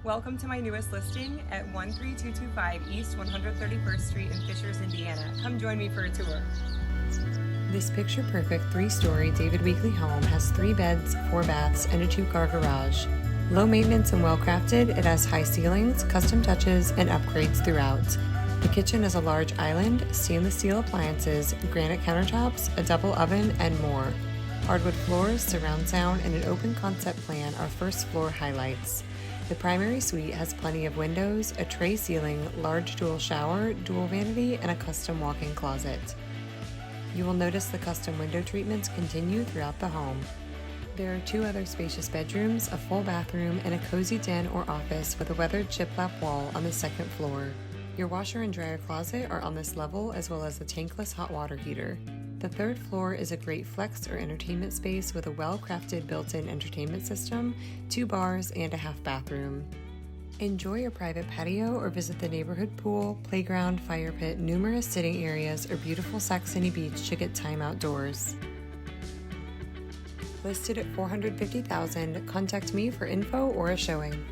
Welcome to my newest listing at 13225 East 131st Street in Fishers, Indiana. Come join me for a tour. This picture-perfect 3-story David Weekley home has 3 beds, 4 baths, and a 2-car garage. Low maintenance and well-crafted, it has high ceilings, custom touches, and upgrades throughout. The kitchen is a large island, stainless steel appliances, granite countertops, a double oven, and more. Hardwood floors, surround sound, and an open concept plan are first floor highlights. The primary suite has plenty of windows, a tray ceiling, large dual shower, dual vanity, and a custom walk-in closet. You will notice the custom window treatments continue throughout the home. There are 2 other spacious bedrooms, a full bathroom, and a cozy den or office with a weathered shiplap wall on the 2nd floor. Your washer and dryer closet are on this level, as well as a tankless hot water heater. The 3rd floor is a great flex or entertainment space with a well-crafted built-in entertainment system, 2 bars, and a half bathroom. Enjoy a private patio or visit the neighborhood pool, playground, fire pit, numerous sitting areas, or beautiful Saxony Beach to get time outdoors. Listed at $450,000, contact me for info or a showing.